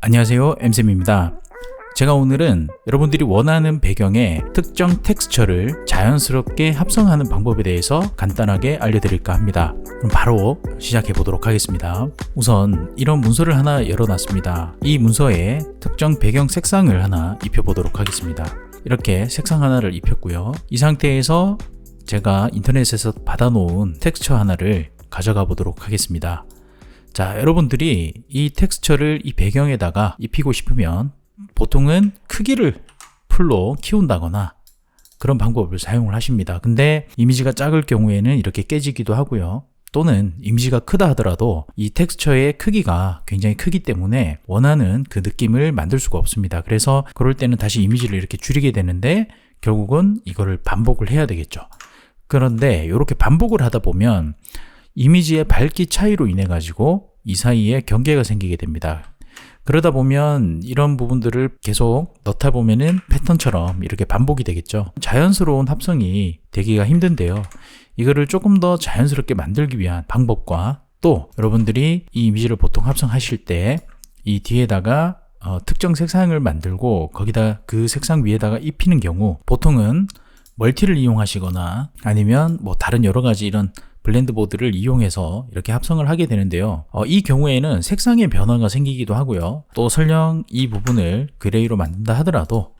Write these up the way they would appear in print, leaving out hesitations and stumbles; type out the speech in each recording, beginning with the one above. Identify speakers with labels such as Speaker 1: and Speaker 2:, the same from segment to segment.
Speaker 1: 안녕하세요, 엠쌤입니다. 제가 오늘은 여러분들이 원하는 배경에 특정 텍스처를 자연스럽게 합성하는 방법에 대해서 간단하게 알려드릴까 합니다. 그럼 바로 시작해 보도록 하겠습니다. 우선 이런 문서를 하나 열어놨습니다. 이 문서에 특정 배경 색상을 하나 입혀보도록 하겠습니다. 이렇게 색상 하나를 입혔고요. 이 상태에서 제가 인터넷에서 받아놓은 텍스처 하나를 가져가 보도록 하겠습니다. 자, 여러분들이 이 텍스처를 이 배경에다가 입히고 싶으면 보통은 크기를 풀로 키운다거나 그런 방법을 사용을 하십니다. 근데 이미지가 작을 경우에는 이렇게 깨지기도 하고요. 또는 이미지가 크다 하더라도 이 텍스처의 크기가 굉장히 크기 때문에 원하는 그 느낌을 만들 수가 없습니다. 그래서 그럴 때는 다시 이미지를 이렇게 줄이게 되는데 결국은 이거를 반복을 해야 되겠죠. 그런데 이렇게 반복을 하다 보면 이미지의 밝기 차이로 인해 가지고 이 사이에 경계가 생기게 됩니다. 그러다 보면 이런 부분들을 계속 넣다 보면은 패턴처럼 이렇게 반복이 되겠죠. 자연스러운 합성이 되기가 힘든데요. 이거를 조금 더 자연스럽게 만들기 위한 방법과 또 여러분들이 이 이미지를 보통 합성하실 때 이 뒤에다가 특정 색상을 만들고 거기다 그 색상 위에다가 입히는 경우 보통은 멀티를 이용하시거나 아니면 뭐 다른 여러 가지 이런 블렌드 보드를 이용해서 이렇게 합성을 하게 되는데요. 이 경우에는 색상의 변화가 생기기도 하고요. 또 설령 이 부분을 그레이로 만든다 하더라도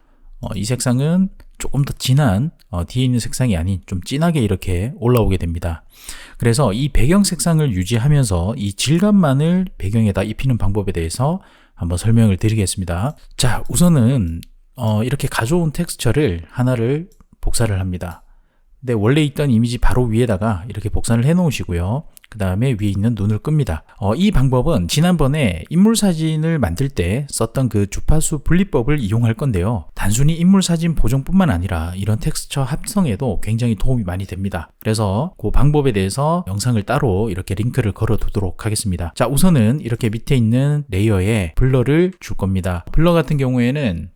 Speaker 1: 이 색상은 조금 더 진한 뒤에 있는 색상이 아닌 좀 진하게 이렇게 올라오게 됩니다. 그래서 이 배경 색상을 유지하면서 이 질감만을 배경에다 입히는 방법에 대해서 한번 설명을 드리겠습니다. 자, 우선은 이렇게 가져온 텍스처를 하나를 복사를 합니다. 근데 원래 있던 이미지 바로 위에다가 이렇게 복사를 해 놓으시고요. 그 다음에 위에 있는 눈을 끕니다. 이 방법은 지난번에 인물 사진을 만들 때 썼던 그 주파수 분리법을 이용할 건데요. 단순히 인물 사진 보정뿐만 아니라 이런 텍스처 합성에도 굉장히 도움이 많이 됩니다. 그래서 그 방법에 대해서 영상을 따로 이렇게 링크를 걸어 두도록 하겠습니다. 자, 우선은 이렇게 밑에 있는 레이어에 블러를 줄 겁니다. 블러 같은 경우에는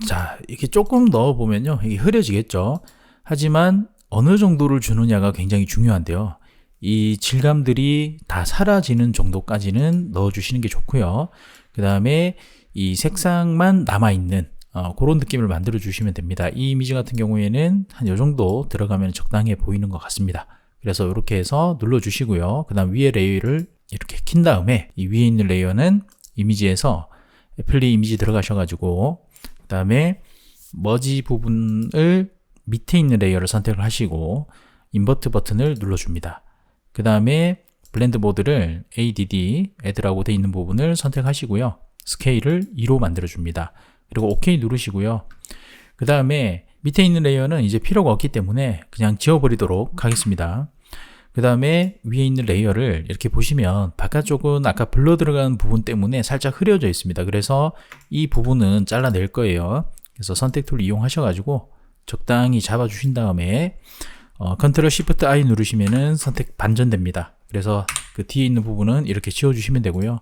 Speaker 1: 자, 이렇게 조금 넣어보면요. 이게 흐려지겠죠. 하지만 어느 정도를 주느냐가 굉장히 중요한데요. 이 질감들이 다 사라지는 정도까지는 넣어주시는 게 좋고요. 그 다음에 이 색상만 남아있는 그런 느낌을 만들어 주시면 됩니다. 이 이미지 같은 경우에는 한 이 정도 들어가면 적당해 보이는 것 같습니다. 그래서 이렇게 해서 눌러주시고요. 그 다음 위에 레이어를 이렇게 킨 다음에 이 위에 있는 레이어는 이미지에서 애플리 이미지 들어가셔가지고 그 다음에 머지 부분을 밑에 있는 레이어를 선택을 하시고 인버트 버튼을 눌러줍니다. 그 다음에 블렌드 모드를 ADD, Add라고 되어 있는 부분을 선택하시고요. 스케일을 2로 만들어줍니다. 그리고 OK 누르시고요. 그 다음에 밑에 있는 레이어는 이제 필요가 없기 때문에 그냥 지워버리도록 하겠습니다. 그 다음에 위에 있는 레이어를 이렇게 보시면 바깥쪽은 아까 블러 들어간 부분 때문에 살짝 흐려져 있습니다. 그래서 이 부분은 잘라낼 거예요. 그래서 선택 툴 이용하셔가지고 적당히 잡아주신 다음에 컨트롤 시프트 I 누르시면은 선택 반전됩니다. 그래서 그 뒤에 있는 부분은 이렇게 지워주시면 되고요.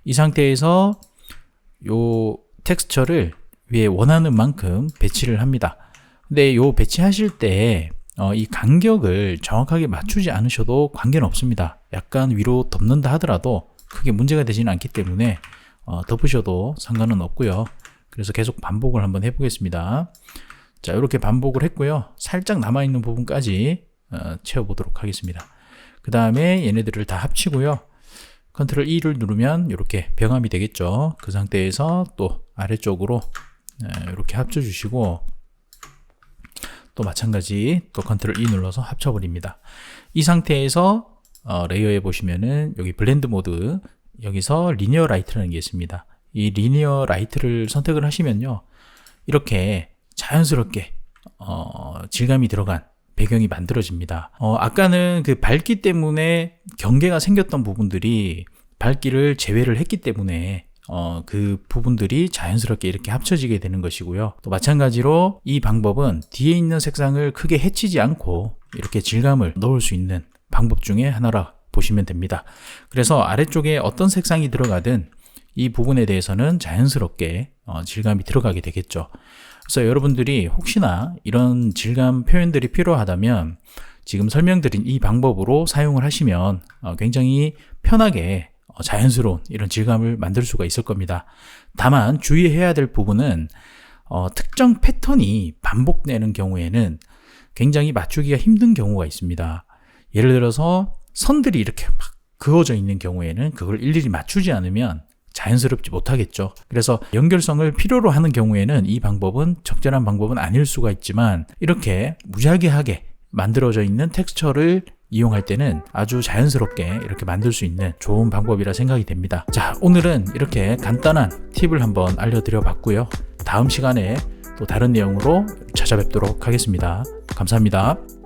Speaker 1: 이 상태에서 요 텍스처를 위에 원하는 만큼 배치를 합니다. 근데 요 배치하실 때 이 간격을 정확하게 맞추지 않으셔도 관계는 없습니다. 약간 위로 덮는다 하더라도 크게 문제가 되지는 않기 때문에 덮으셔도 상관은 없고요. 그래서 계속 반복을 한번 해보겠습니다. 자, 이렇게 반복을 했고요. 살짝 남아있는 부분까지 채워보도록 하겠습니다. 그 다음에 얘네들을 다 합치고요. 컨트롤 E를 누르면 이렇게 병합이 되겠죠. 그 상태에서 또 아래쪽으로 이렇게 합쳐주시고 또 마찬가지 또 컨트롤 E 눌러서 합쳐버립니다. 이 상태에서 레이어에 보시면은 여기 블렌드 모드 여기서 리니어 라이트라는 게 있습니다. 이 리니어 라이트를 선택을 하시면요. 이렇게 자연스럽게 질감이 들어간 배경이 만들어집니다. 아까는 그 밝기 때문에 경계가 생겼던 부분들이 밝기를 제외를 했기 때문에 그 부분들이 자연스럽게 이렇게 합쳐지게 되는 것이고요. 또 마찬가지로 이 방법은 뒤에 있는 색상을 크게 해치지 않고 이렇게 질감을 넣을 수 있는 방법 중에 하나라 보시면 됩니다. 그래서 아래쪽에 어떤 색상이 들어가든 이 부분에 대해서는 자연스럽게 질감이 들어가게 되겠죠. 그래서 여러분들이 혹시나 이런 질감 표현들이 필요하다면 지금 설명드린 이 방법으로 사용을 하시면 굉장히 편하게 자연스러운 이런 질감을 만들 수가 있을 겁니다. 다만 주의해야 될 부분은 특정 패턴이 반복되는 경우에는 굉장히 맞추기가 힘든 경우가 있습니다. 예를 들어서 선들이 이렇게 막 그어져 있는 경우에는 그걸 일일이 맞추지 않으면 자연스럽지 못하겠죠. 그래서 연결성을 필요로 하는 경우에는 이 방법은 적절한 방법은 아닐 수가 있지만, 이렇게 무작위하게 만들어져 있는 텍스처를 이용할 때는 아주 자연스럽게 이렇게 만들 수 있는 좋은 방법이라 생각이 됩니다. 자, 오늘은 이렇게 간단한 팁을 한번 알려드려 봤고요. 다음 시간에 또 다른 내용으로 찾아뵙도록 하겠습니다. 감사합니다.